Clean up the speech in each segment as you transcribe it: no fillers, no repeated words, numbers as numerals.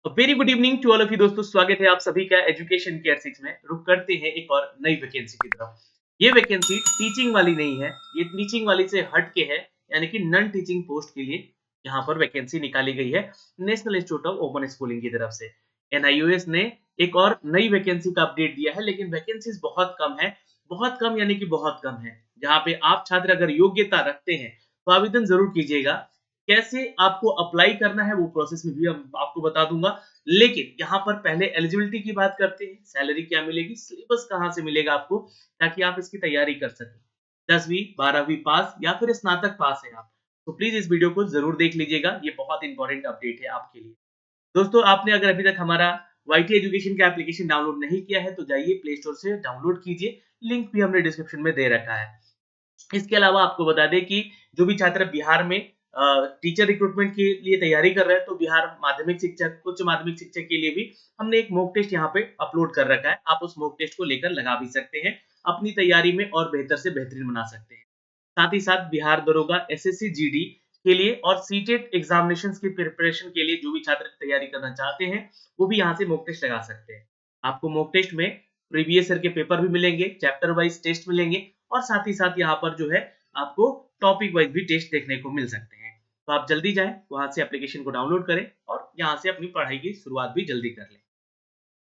Very good evening to all of you दोस्तों। स्वागत है आप सभी का एजुकेशन केयर 6 में। रुक करते हैं एक और नई वैकेंसी की तरफ। ये वैकेंसी टीचिंग वाली नहीं है, ये टीचिंग वाली से हट के है, यानी कि नॉन टीचिंग पोस्ट के लिए यहाँ पर वैकेंसी निकाली गई है national institute of open schooling की तरफ से। एनआईओएस ने एक और नई वैकेंसी का अपडेट दिया है, लेकिन वैकेंसीज बहुत कम है। बहुत कम यानी कि बहुत कम है। जहाँ पे आप छात्र अगर योग्यता रखते हैं तो आवेदन जरूर कीजिएगा। कैसे आपको अप्लाई करना है वो प्रोसेस में भी हम आपको बता दूंगा। लेकिन यहाँ पर पहले एलिजिबिलिटी की बात करते हैं। सैलरी क्या मिलेगी, सिलेबस कहाँ से मिलेगा आपको, ताकि आप इसकी तैयारी कर सकें। 10वीं 12वीं पास या फिर स्नातक पास है आप, तो प्लीज इस वीडियो को जरूर देख लीजिएगा। ये बहुत इंपॉर्टेंट अपडेट है आपके लिए। दोस्तों, आपने अगर अभी तक हमारा वाईटी एजुकेशन का एप्लीकेशन डाउनलोड नहीं किया है तो जाइए प्ले स्टोर से डाउनलोड कीजिए। लिंक भी हमने डिस्क्रिप्शन में दे रखा है। इसके अलावा आपको बता दें कि जो भी छात्र बिहार में टीचर रिक्रूटमेंट के लिए तैयारी कर रहे हैं, तो बिहार माध्यमिक शिक्षक, उच्च माध्यमिक शिक्षक के लिए भी हमने एक मॉक टेस्ट यहाँ पे अपलोड कर रखा है। आप उस मॉक टेस्ट को लेकर लगा भी सकते हैं, अपनी तैयारी में और बेहतर से बेहतरीन बना सकते हैं। साथ ही साथ बिहार दरोगा, एसएससी जीडी के लिए और सीटेट एग्जामिनेशंस की प्रिपरेशन के लिए जो भी छात्र तैयारी करना चाहते हैं, वो भी यहाँ से मॉक टेस्ट लगा सकते हैं। आपको मॉक टेस्ट में प्रीवियस ईयर के पेपर भी मिलेंगे, चैप्टर वाइज टेस्ट मिलेंगे और साथ ही साथ यहाँ पर जो है आपको टॉपिक वाइज भी टेस्ट देखने को मिल सकते हैं। तो आप जल्दी जाएं, वहां से एप्लीकेशन को डाउनलोड करें और यहाँ से अपनी पढ़ाई की शुरुआत भी जल्दी कर लें।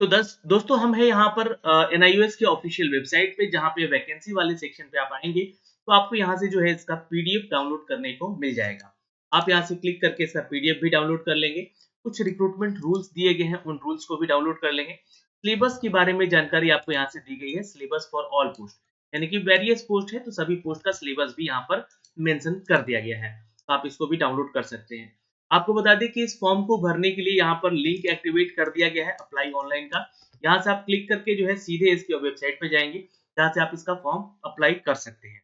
तो दोस्तों, हम है यहाँ पर एनआईओएस के ऑफिशियल वेबसाइट पे, जहाँ पे वैकेंसी वाले सेक्शन पे आप आएंगे तो आपको यहाँ से जो है इसका पीडीएफ डाउनलोड करने को मिल जाएगा। आप यहाँ से क्लिक करके इसका पीडीएफ भी डाउनलोड कर लेंगे। कुछ रिक्रूटमेंट रूल्स दिए गए हैं, उन रूल्स को भी डाउनलोड कर लेंगे। सिलेबस के बारे में जानकारी आपको यहाँ से दी गई है, सिलेबस फॉर ऑल पोस्ट, यानी कि वेरियस पोस्ट है तो सभी पोस्ट का सिलेबस भी यहाँ पर मेंशन कर दिया गया है। तो आप इसको भी डाउनलोड कर सकते हैं। आपको बता दें कि इस फॉर्म को भरने के लिए यहाँ पर लिंक एक्टिवेट कर दिया गया है अप्लाई ऑनलाइन का। यहाँ से आप क्लिक करके जो है सीधे इसकी वेबसाइट पे जाएंगे, जहाँ से आप इसका फॉर्म अप्लाई कर सकते हैं।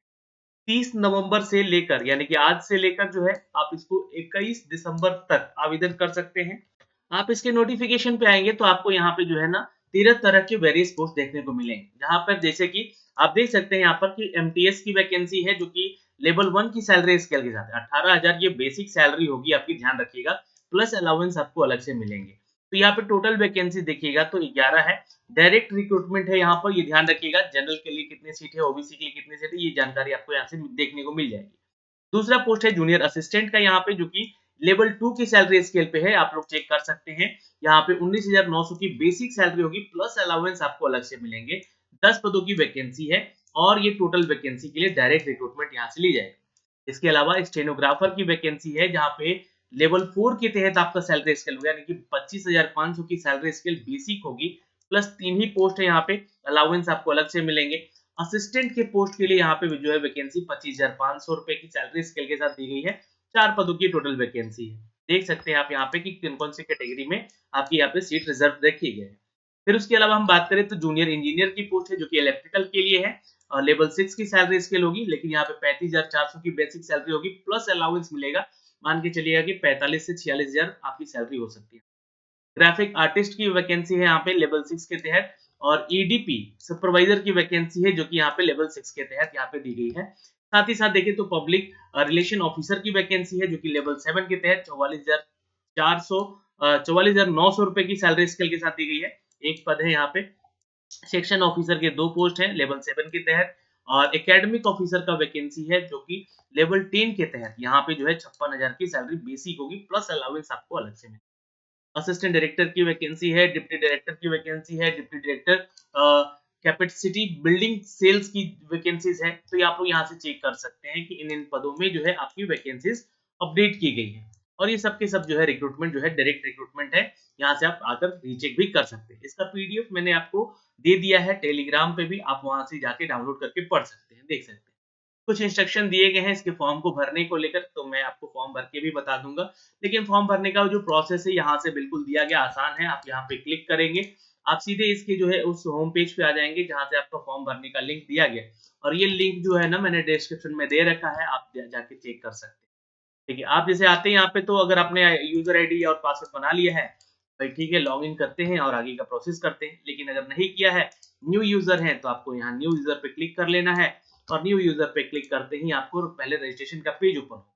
30 नवंबर से लेकर, यानी कि आज से लेकर जो है आप इसको 21 दिसंबर तक आवेदन कर सकते हैं। आप इसके नोटिफिकेशन पे आएंगे तो आपको यहाँ पे जो है ना 13 तरह के वेरियस पोस्ट देखने को मिलेंगे। जहाँ पर जैसे कि आप देख सकते हैं यहाँ पर कि एमटीएस की वैकेंसी है, जो कि लेवल 1 की सैलरी स्केल के साथ 18,000 ये बेसिक सैलरी होगी आपकी, ध्यान रखिएगा। प्लस अलाउंस आपको अलग से मिलेंगे। तो यहाँ पे टोटल वैकेंसी देखिएगा तो 11 है। डायरेक्ट रिक्रूटमेंट है यहाँ पर, ये ध्यान रखिएगा। जनरल के लिए कितनी सीट है, ओबीसी के लिए कितनी सीट है, ये जानकारी आपको यहाँ से देखने को मिल जाएगी। दूसरा पोस्ट है जूनियर असिस्टेंट का यहाँ पे, जो कि लेवल 2 की सैलरी स्केल पे है। आप लोग चेक कर सकते हैं। यहाँ पे 19,900 की बेसिक सैलरी होगी, प्लस अलाउंस आपको अलग से मिलेंगे। 10 पदों की वैकेंसी है और ये टोटल वैकेंसी के लिए डायरेक्ट रिक्रूटमेंट यहाँ से ली जाएगी। इसके अलावा स्टेनोग्राफर की वैकेंसी है, जहाँ पे लेवल 4 के तहत आपका सैलरी स्केल होगा, यानी कि 25,500 की सैलरी स्केल बेसिक होगी। प्लस 3 ही पोस्ट है यहाँ पे, अलाउंस आपको अलग से मिलेंगे। असिस्टेंट के पोस्ट के लिए यहाँ पे जो है वैकेंसी 25,500 रुपए की सैलरी स्केल के साथ दी गई है। 4 पदों की टोटल वैकेंसी है। देख सकते हैं आप यहाँ पे कि कौन कौन सी कैटेगरी में आपकी यहाँ पे सीट रिजर्व रखी गई है। फिर उसके अलावा हम बात करें तो जूनियर इंजीनियर की पोस्ट है, जो कि इलेक्ट्रिकल के लिए है। लेवल 6 की सैलरी स्केल होगी, लेकिन यहाँ पे 35,400 की बेसिक सैलरी होगी, प्लस अलाउंस मिलेगा। मान के चलिएगा कि 45 से 46,000 आपकी सैलरी हो सकती है। ग्राफिक आर्टिस्ट की वैकेंसी है यहाँ पे लेवल 6 के तहत। और ईडीपी सुपरवाइजर की वैकेंसी है, जो कि यहाँ पे लेवल 6 के तहत यहाँ पे दी गई है। साथ ही साथ देखिए तो पब्लिक रिलेशन ऑफिसर की वैकेंसी है, जो कि लेवल 7 के तहत 44,900 रुपए की सैलरी स्केल के साथ दी गई है। एक पद है यहाँ पे। सेक्शन ऑफिसर के 2 पोस्ट हैं लेवल 7 के तहत। और एकेडमिक ऑफिसर का वैकेंसी है, जो कि लेवल 10 के तहत यहाँ पे जो है 56,000 की सैलरी बेसिक होगी, प्लस अलाउंस आपको अलग से मिलेगा। असिस्टेंट डायरेक्टर की वैकेंसी है, डिप्टी डायरेक्टर की वैकेंसी है, deputy director capacity building cells की वैकेंसीज है। तो ये आप लोग यहाँ से चेक कर सकते हैं कि इन इन पदों में जो है आपकी वैकेंसीज अपडेट की गई है। और ये सब के सब जो है रिक्रूटमेंट जो है डायरेक्ट रिक्रूटमेंट है। यहाँ से आप आकर रीचेक भी कर सकते हैं। इसका पीडीएफ मैंने आपको दे दिया है टेलीग्राम पे भी, आप वहां से जाके डाउनलोड करके पढ़ सकते हैं, देख सकते हैं। कुछ इंस्ट्रक्शन दिए गए हैं इसके फॉर्म को भरने को लेकर, तो मैं आपको फॉर्म भर के भी बता दूंगा। लेकिन फॉर्म भरने का जो प्रोसेस है यहाँ से बिल्कुल दिया गया, आसान है। आप यहाँ पे क्लिक करेंगे, आप सीधे इसके जो है उस होम पेज पे आ जाएंगे, जहाँ से आपका फॉर्म भरने का लिंक दिया गया। और ये लिंक जो है ना मैंने डिस्क्रिप्शन में दे रखा है, आप जाके चेक कर सकते हैं। ठीक है, आप जैसे आते हैं यहाँ पे, तो अगर आपने यूजर आईडी और पासवर्ड बना लिया है भाई, ठीक है, लॉग इन करते हैं और आगे का प्रोसेस करते हैं। लेकिन अगर नहीं किया है, न्यू यूजर है, तो आपको यहाँ न्यू यूजर पे क्लिक कर लेना है। और न्यू यूजर पे क्लिक करते ही आपको पहले रजिस्ट्रेशन का पेज ओपन होगा।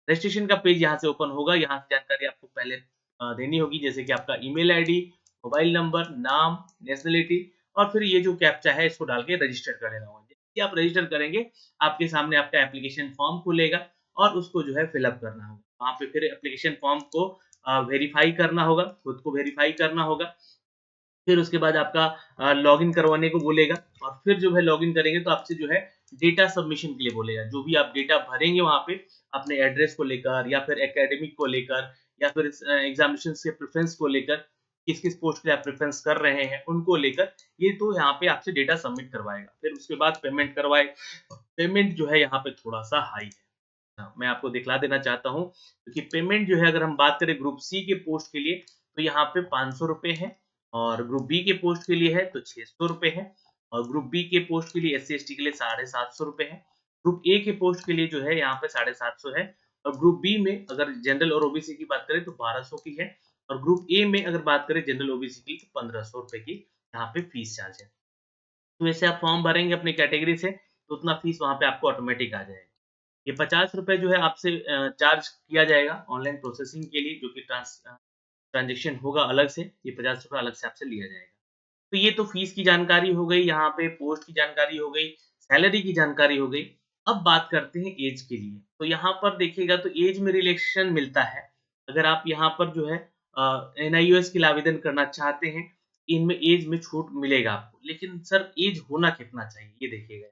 रजिस्ट्रेशन का पेज यहाँ से ओपन होगा। यहाँ से जानकारी आपको पहले देनी होगी, जैसे कि आपका ईमेल आईडी, मोबाइल नंबर, नाम, नेशनलिटी और फिर ये जो कैप्चा है इसको डाल के रजिस्टर कर देना होगा। जैसे आप रजिस्टर करेंगे, आपके सामने आपका एप्लीकेशन फॉर्म खुलेगा और उसको जो है फिलअप करना होगा। वहाँ पे फिर एप्लीकेशन फॉर्म को वेरीफाई करना होगा, खुद को वेरीफाई करना होगा। फिर उसके बाद आपका लॉगिन करवाने को बोलेगा और फिर जो है लॉगिन करेंगे तो आपसे जो है डेटा सबमिशन के लिए बोलेगा। जो भी आप डेटा भरेंगे वहाँ पे अपने एड्रेस को लेकर या फिर एकेडमिक को लेकर या फिर एग्जामिनेशन के प्रेफरेंस को लेकर, किस-किस पोस्ट के लिए आप प्रेफरेंस कर रहे हैं, उनको लेकर ये तो यहाँ पे आपसे डेटा सबमिट करवाएगा। फिर उसके बाद पेमेंट करवाए पेमेंट जो है यहाँ पे थोड़ा-सा हाई है। मैं आपको दिखला देना चाहता हूँ क्योंकि पेमेंट जो है अगर हम बात करें ग्रुप सी के पोस्ट के लिए तो यहाँ पे ₹500 है और ग्रुप बी के पोस्ट के लिए है तो ₹600 है और ग्रुप बी के पोस्ट के लिए एससी-एसटी के लिए ₹750 है। ग्रुप ए के पोस्ट के लिए जो है यहाँ पे 750 है और ग्रुप बी में अगर जनरल और ओबीसी की बात करें तो 1200 की है और ग्रुप ए में अगर बात करें जनरल ओबीसी की तो ₹1500 की यहाँ पे फीस चार्ज है। तो वैसे आप फॉर्म भरेंगे अपनी कैटेगरी से तो उतना फीस वहाँ पे आपको ऑटोमेटिक आ जाएगा। ये ₹50 जो है आपसे चार्ज किया जाएगा ऑनलाइन प्रोसेसिंग के लिए जो कि ट्रांज़ैक्शन होगा अलग से, ये ₹50 अलग से आपसे लिया जाएगा। तो ये तो फीस की जानकारी हो गई, यहाँ पे पोस्ट की जानकारी हो गई, सैलरी की जानकारी हो गई। अब बात करते हैं ऐज के लिए। तो यहाँ पर देखिएगा तो ऐज में रिलैक्सेशन मिलता है। अगर आप यहाँ पर जो है एनआईओएस के लिए आवेदन करना चाहते हैं, इनमें ऐज में छूट मिलेगा आपको। लेकिन सर ऐज होना कितना चाहिए? ये देखिएगा।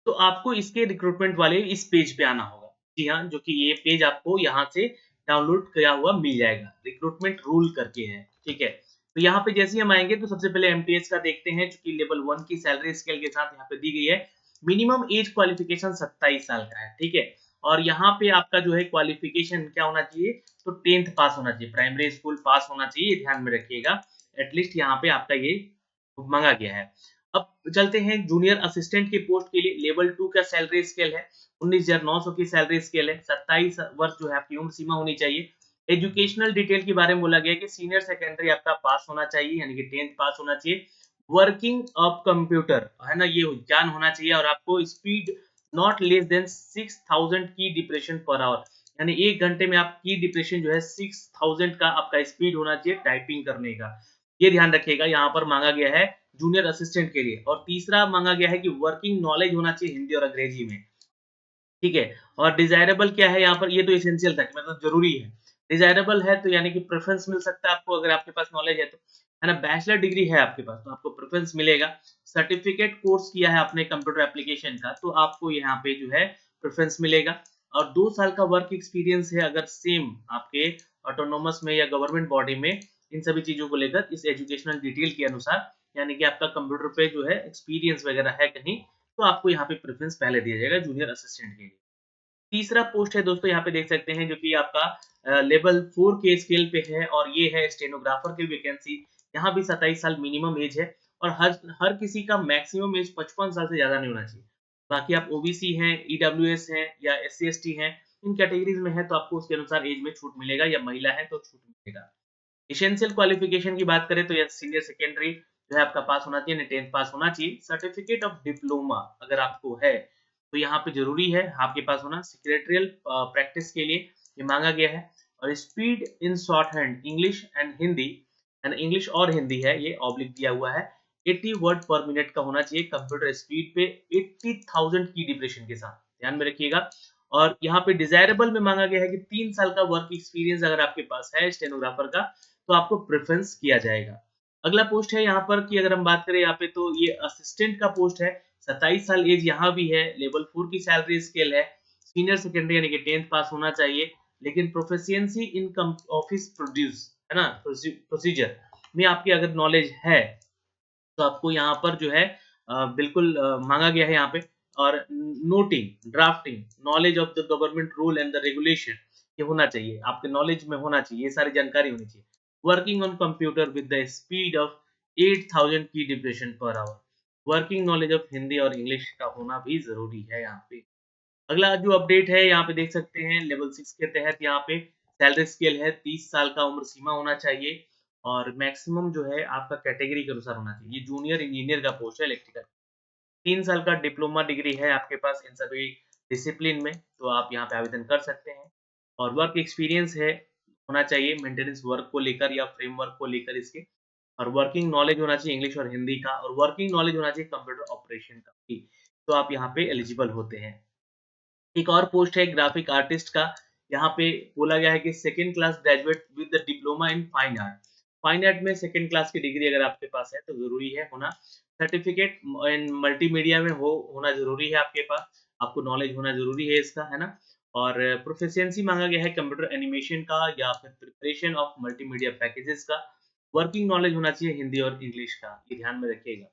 तो आपको इसके रिक्रूटमेंट वाले इस पेज पे आना होगा। जी हाँ, जो कि ये पेज आपको यहाँ से डाउनलोड किया हुआ मिल जाएगा। रिक्रूटमेंट रूल करके है, ठीक है? तो यहाँ पे जैसे ही हम आएँगे तो सबसे पहले एमटीएस का देखते हैं जो कि लेवल 1 की सैलरी स्केल के साथ यहाँ पे दी गई है। मिनिमम एज क्वालिफिकेशन 27 साल का है, ठीक है? और यहाँ पे आपका जो है क्वालिफिकेशन क्या होना चाहिए? तो 10th पास होना चाहिए, प्राइमरी स्कूल पास होना चाहिए, ये ध्यान में रखिएगा। एटलीस्ट यहाँ पे आपका ये माँगा गया है। अब चलते हैं जूनियर असिस्टेंट के पोस्ट के लिए लेवल 2 का सैलरी स्केल है, 19,900 की सैलरी स्केल है, 27 वर्ष जो है आपकी उम्र सीमा होनी चाहिए। एजुकेशनल डिटेल के बारे में बोला गया है कि सीनियर सेकेंडरी आपका पास होना चाहिए यानी कि 10th पास होना चाहिए। वर्किंग ऑफ कंप्यूटर है ना, ये ज्ञान होना चाहिए और आपको स्पीड नॉट लेस देन 6000 की डिप्रेशन पर आवर यानी 1 घंटे में आपकी डिप्रेशन जो है 6000 का आपका स्पीड होना चाहिए टाइपिंग करने का। ये ध्यान रखिएगा यहाँ पर माँगा गया है जूनियर असिस्टेंट के लिए और तीसरा माँगा गया है कि वर्किंग नॉलेज होना चाहिए हिंदी और अंग्रेजी में, ठीक है? और डिज़ायरेबल क्या है यहाँ पर ये तो एसेंशियल था कि मतलब ज़रूरी है। डिज़ायरेबल है तो यानी कि प्रेफ़रेंस मिल सकता है आपको अगर आपके पास नॉलेज है तो, है ना? बैचलर डिग्री है आपके पास तो आपको प्रेफ़रेंस मिलेगा। सर्टिफ़िकेट कोर्स किया है आपने कंप्यूटर एप्लीकेशन का तो आपको यहाँ पे जो है प्रेफ़रेंस मिलेगा और 2 साल का वर्क एक्सपीरियंस है अगर सेम आपके ऑटोनोमस में या गवर्नमेंट बॉडी में इन सभी चीज़ों को लेकर इस एजुकेशनल डिटेल के अनुसार यानी कि आपका कंप्यूटर पे जो है एक्सपीरियंस वगैरह है कहीं, तो आपको यहाँ पे प्रेफ़रेंस पहले दिया जाएगा जूनियर असिस्टेंट के लिए। तीसरा पोस्ट है दोस्तों यहाँ पे देख सकते हैं जो कि आपका लेवल 4 के स्केल पे है और ये है स्टेनोग्राफर की वैकेंसी। यहाँ भी 27 साल मिनिमम एज है और हर हर किसी का मैक्सिमम एज 55 साल से ज़्यादा नहीं होना चाहिए। बाकी आप ओबीसी हैं, ईडब्ल्यूएस हैं या एससी-एसटी हैं, इन कैटेगरीज़ में है तो आपको उसके अनुसार एज में छूट मिलेगा या महिला है तो छूट मिलेगा। एसेंशियल क्वालिफिकेशन की बात करें तो या सीनियर सेकेंडरी जो है आपका पास होना चाहिए, यानी 10th पास होना चाहिए। सर्टिफिकेट ऑफ डिप्लोमा अगर आपको है, तो यहाँ पे ज़रूरी है आपके पास होना। सेक्रेटरियल प्रैक्टिस के लिए ये माँगा गया है और speed in short hand English and Hindi and English और हिंदी है ये ऑब्लिक दिया हुआ है। 80 वर्ड पर मिनट का होना चाहिए कंप्यूटर स्पीड पे 80,000 की डिप्रेशन के साथ, ध्यान में रखिएगा। और यहाँ पे डिज़ायरेबल में माँगा गया है कि 3 साल का वर्क एक्सपीरियंस अगर आपके पास है स्टेनोग्राफर का, तो आपको प्रेफ़रेंस किया जाएगा। अगला पोस्ट है यहाँ पर कि अगर हम बात करें यहाँ पे तो ये असिस्टेंट का पोस्ट है, 27 साल एज यहाँ भी है, लेवल 4 की सैलरी स्केल है, सीनियर सेकेंडरी यानी कि 10th पास होना चाहिए, लेकिन प्रोफिशिएंसी इन कम ऑफिस है ना? प्रोसीजर में आपकी अगर नॉलेज है तो आपको यहाँ पर जो है बिल्कुल माँगा गया है यहाँ पे और noting, drafting, knowledge of the government rule and the regulation ये होना चाहिए, आपके नॉलेज में होना चाहिए, ये सारी जानकारी होनी चाहिए। Working on computer with the speed of 8000 की depression per hour. Working knowledge of Hindi और इंग्लिश का होना भी ज़रूरी है यहाँ पे। अगला जो अपडेट है यहाँ पे देख सकते हैं लेवल 6 के तहत यहाँ पे सैलरी स्केल है 30 साल का उम्र सीमा होना चाहिए और मैक्सिमम जो है आपका कैटेगरी के अनुसार होना चाहिए। ये जूनियर इंजीनियर का पोस्ट है इलेक्ट्रिकल। 3 साल का डिप्लोमा डिग्री है आपके पास इन सभी डिसिप्लिन में, तो आप यहाँ पे आवेदन कर सकते हैं और वर्क एक्सपीरियंस है होना चाहिए मेंटेनेंस वर्क को लेकर या फ्रेमवर्क को लेकर इसके, और वर्किंग नॉलेज होना चाहिए इंग्लिश और हिंदी का, और वर्किंग नॉलेज होना चाहिए कंप्यूटर ऑपरेशन का भी, तो आप यहाँ पे एलिजिबल होते हैं। एक और पोस्ट है ग्राफिक आर्टिस्ट का। यहाँ पे बोला गया है कि second class graduate with the diploma in fine art. Fine art में सेकंड क्लास की डिग्री अगर आपके पास है तो ज़रूरी है होना। सर्टिफिकेट इन मल्टीमीडिया में होना ज़रूरी है आपके पास। आपको नॉलेज होना ज़रूरी है इसका, है ना? और प्रोफिशिएंसी माँगा गया है कंप्यूटर एनिमेशन का या फिर प्रिपरेशन ऑफ मल्टीमीडिया पैकेजेज़ का। वर्किंग नॉलेज होना चाहिए हिंदी और इंग्लिश का, ये ध्यान में रखिएगा।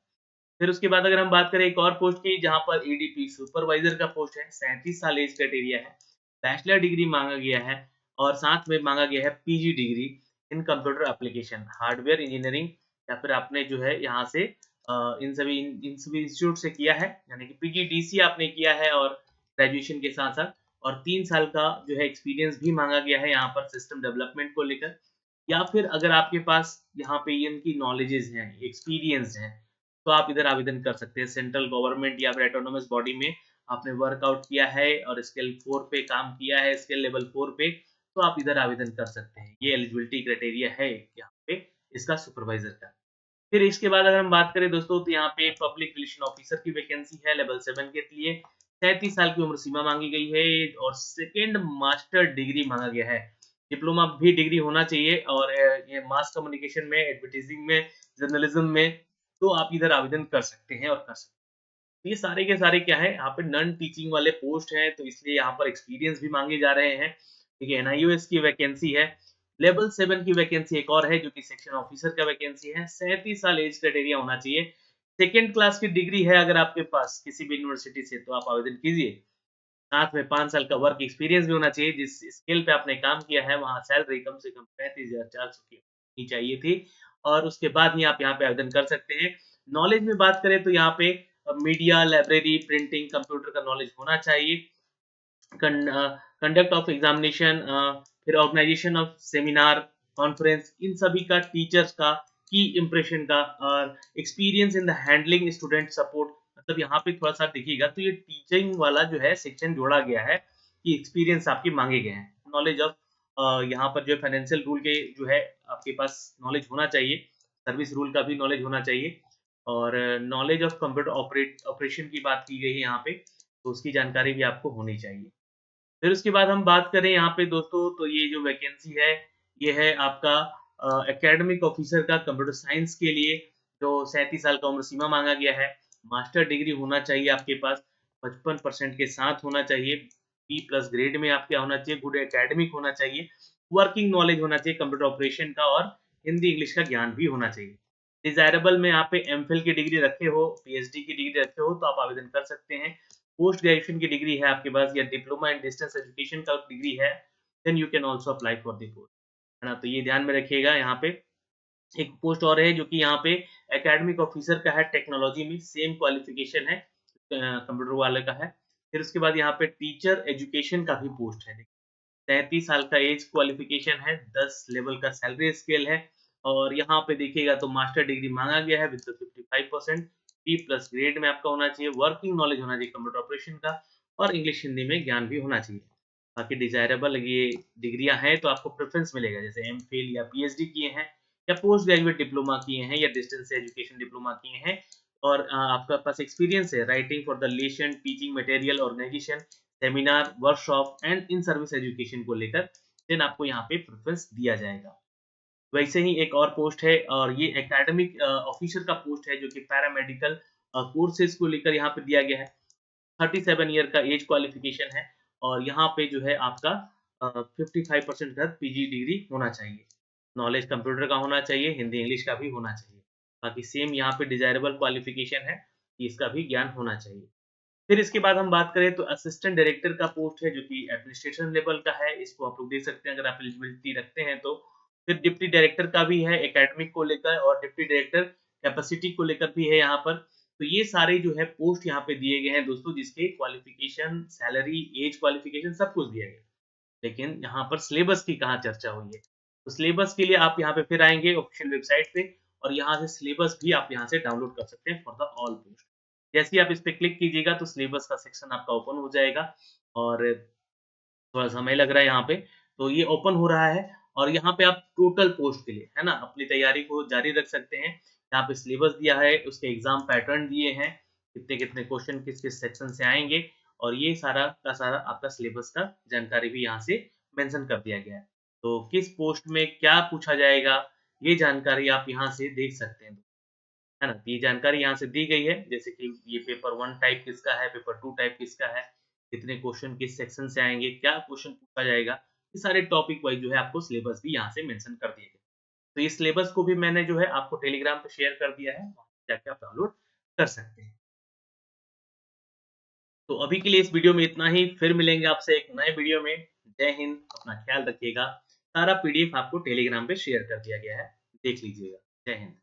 फिर उसके बाद अगर हम बात करें एक और पोस्ट की जहाँ पर ईडीपी सुपरवाइजर का पोस्ट है, 37 साल एज क्राइटेरिया है, बैचलर डिग्री माँगा गया है और साथ में माँगा गया है PG degree in computer application, hardware engineering, या फिर आपने जो है यहाँ से इन सभी इंस्टीट्यूट से किया है, यानी कि पीजीडीसी आपने किया है और ग्रेजुएशन के साथ-साथ, और 3 साल का जो है एक्सपीरियंस भी माँगा गया है यहाँ पर सिस्टम डेवलपमेंट को लेकर। या फिर अगर आपके पास यहाँ पे इनकी नॉलेजेस हैं, एक्सपीरियंस है, तो आप इधर आवेदन कर सकते हैं। सेंट्रल गवर्नमेंट या फिर ऑटोनोमस बॉडी में आपने वर्कआउट किया है और स्केल 4 पे काम किया है, स्केल लेवल 4 पे, तो आप इधर आवेदन कर सकते हैं। ये एलिजिबिलिटी क्राइटेरिया है यहाँ पे इसका सुपरवाइजर का। फिर इसके बाद अगर हम बात करें दोस्तों तो यहाँ पे पब्लिक रिलेशन ऑफिसर की वैकेंसी है लेवल 7 के लिए। 37 साल की उम्र सीमा मांगी गई है और सेकंड मास्टर डिग्री मांगा गया है। डिप्लोमा भी डिग्री होना चाहिए और ये मास कम्युनिकेशन में, एडवर्टाइजिंग में, जर्नलिज्म में, तो आप इधर आवेदन कर सकते हैं और कर सकते हैं। ये सारे के सारे क्या है, यहाँ पे नॉन टीचिंग वाले पोस्ट हैं, तो इसलिए यहाँ पर एक्सपीरियंस भी मांगे जा रहे हैं। ठीक है, एनआईओएस की वैकेंसी है। लेवल 7 की वैकेंसी एक और है जो कि सेक्शन ऑफिसर का वैकेंसी है। 37 साल एज क्राइटेरिया होना चाहिए। सेकंड क्लास की डिग्री है अगर आपके पास किसी भी यूनिवर्सिटी से तो आप आवेदन कीजिए। साथ में 5 साल का वर्क एक्सपीरियंस भी होना चाहिए। जिस स्किल पे आपने काम किया है वहाँ सैलरी कम से कम 35,400 की होनी चाहिए थी, और उसके बाद ही आप यहाँ पे आवेदन कर सकते हैं। नॉलेज में बात करें तो यहाँ पे मीडिया, लाइब्रेरी, प्रिंटिंग, कंप्यूटर का नॉलेज होना चाहिए। कंडक्ट ऑफ एग्जामिनेशन, फिर ऑर्गेनाइजेशन ऑफ सेमिनार, कॉन्फ्रेंस, इन सभी का, टीचर्स का, की इंप्रेशन का, और experience in the handling student support. मतलब यहाँ पे थोड़ा सा देखिएगा तो ये टीचिंग वाला जो है सेक्शन जोड़ा गया है कि एक्सपीरियंस आपके मांगे गए हैं। नॉलेज ऑफ यहाँ पर जो है फाइनेंशियल रूल के जो है आपके पास नॉलेज होना चाहिए, सर्विस रूल का भी नॉलेज होना चाहिए, और नॉलेज ऑफ कंप्यूटर ऑपरेशन की बात की गई है यहाँ पे, तो उसकी जानकारी भी आपको होनी चाहिए। फिर उसके बाद हम बात करें यहाँ पे दोस्तों तो ये जो वैकेंसी है, ये है आपका एकेडमिक ऑफिसर का कंप्यूटर साइंस के लिए, जो 37 साल का उम्र सीमा मांगा गया है। मास्टर डिग्री होना चाहिए आपके पास, 55% के साथ होना चाहिए, बी प्लस ग्रेड में आपका होना चाहिए, गुड एकेडमिक होना चाहिए, वर्किंग नॉलेज होना चाहिए कंप्यूटर ऑपरेशन का, और हिंदी इंग्लिश का ज्ञान भी होना चाहिए। डिजायरेबल में यहाँ पे एमफिल की डिग्री रखे हो, पीएचडी की डिग्री रखे हो तो आप आवेदन कर सकते हैं। पोस्ट ग्रेजुएशन की डिग्री है आपके पास या डिप्लोमा इन डिस्टेंस एजुकेशन का डिग्री है, then you can also apply for the post, है ना? तो ये ध्यान में रखिएगा। यहाँ पे एक पोस्ट और है जो कि यहाँ पे एकेडमिक ऑफिसर का है, टेक्नोलॉजी में सेम क्वालिफिकेशन है, कंप्यूटर वाले का है। फिर उसके बाद यहाँ पे टीचर एजुकेशन का भी पोस्ट है। 33 साल का एज क्वालिफिकेशन है, 10 लेवल का सैलरी स्केल है, और यहाँ पे देखिएगा तो मास्टर डिग्री मांगा गया है विद 55%, बी प्लस ग्रेड में आपका होना चाहिए, वर्किंग नॉलेज होना चाहिए कंप्यूटर ऑपरेशन का, और इंग्लिश हिंदी में ज्ञान भी होना चाहिए। बाकी डिजायरेबल ये डिग्रियां हैं तो आपको प्रेफरेंस मिलेगा, जैसे एमफिल या पीएचडी किए हैं, या पोस्ट ग्रेजुएट डिप्लोमा किए हैं, या डिस्टेंस एजुकेशन डिप्लोमा किए हैं, और आपका पास एक्सपीरियंस है writing for the lesson, teaching material, organisation, seminar, workshop and in service education को लेकर, देन आपको यहाँ पे प्रेफरेंस दिया जाएगा। वैसे ही एक और पोस्ट है और ये एकेडमिक ऑफिसर का पोस्ट है जो कि पैरामेडिकल कोर्सेज को लेकर यहाँ पे दिया गया है। 37 ईयर का एज क्वालिफिकेशन है, और यहाँ पे जो है आपका 55% तक पीजी डिग्री होना चाहिए। नॉलेज कंप्यूटर का होना चाहिए, हिंदी इंग्लिश का भी होना चाहिए। बाकी सेम यहाँ पे डिजायरेबल क्वालिफिकेशन है कि इसका भी ज्ञान होना चाहिए। फिर इसके बाद हम बात करें तो असिस्टेंट डायरेक्टर का पोस्ट है जो कि एडमिनिस्ट्रेशन लेवल का है, इसको आप लोग देख सकते हैं अगर आप एलिजिबिलिटी रखते हैं तो। फिर डिप्टी डायरेक्टर का भी है एकेडमिक को लेकर, और डिप्टी डायरेक्टर कैपेसिटी को लेकर भी है यहाँ पर। तो ये सारे जो है पोस्ट यहाँ पे दिए गए हैं दोस्तों, जिसके क्वालिफिकेशन, सैलरी, एज क्वालिफिकेशन सब कुछ दिया गया है। लेकिन यहाँ पर सिलेबस की कहाँ चर्चा हुई है? तो सिलेबस के लिए आप यहाँ पे फिर आएँगे ऑफिशियल वेबसाइट पे, और यहाँ से सिलेबस भी आप यहाँ से डाउनलोड कर सकते हैं फॉर द ऑल पोस्ट। जैसे ही आप इस पे क्लिक कीजिएगा तो सिलेबस का सेक्शन आपका ओपन हो जाएगा, और थोड़ा समय लग रहा है यहाँ पे, तो ये ओपन हो रहा है, और यहाँ पे आप टोटल पोस्ट के लिए, है ना, अपनी तैयारी को जारी रख सकते हैं। यहाँ पे सिलेबस दिया है, उसके एग्जाम पैटर्न दिए हैं, कितने-कितने क्वेश्चन किस-किस सेक्शन से आएँगे और ये सारा का सारा आपका सिलेबस का जानकारी भी यहाँ से मेंशन कर दिया गया है। तो किस पोस्ट में क्या पूछा जाएगा, ये जानकारी आप यहाँ से देख सकते हैं, है ना? ये जानकारी यहाँ से दी गई है, जैसे कि ये पेपर 1 टाइप किसका है, पेपर 2 टाइप किसका है, कितने क्वेश्चन किस सेक्शन से आएँगे, क्या क्वेश्चन पूछा जाएगा, ये सारे टॉपिक वाइज़ जो है आपको सिलेबस भी यहाँ से मेंशन कर दिए गए। तो इस सिलेबस को भी मैंने जो है आपको टेलीग्राम पे शेयर कर दिया है, वहाँ जाके आप डाउनलोड कर सकते हैं। तो अभी के लिए इस वीडियो में इतना ही, फिर मिलेंगे आपसे एक नए वीडियो में। जय हिंद, अपना ख्याल रखिएगा। सारा पीडीएफ आपको टेलीग्राम पे शेयर कर दिया गया है, देख लीजिएगा। जय हिंद।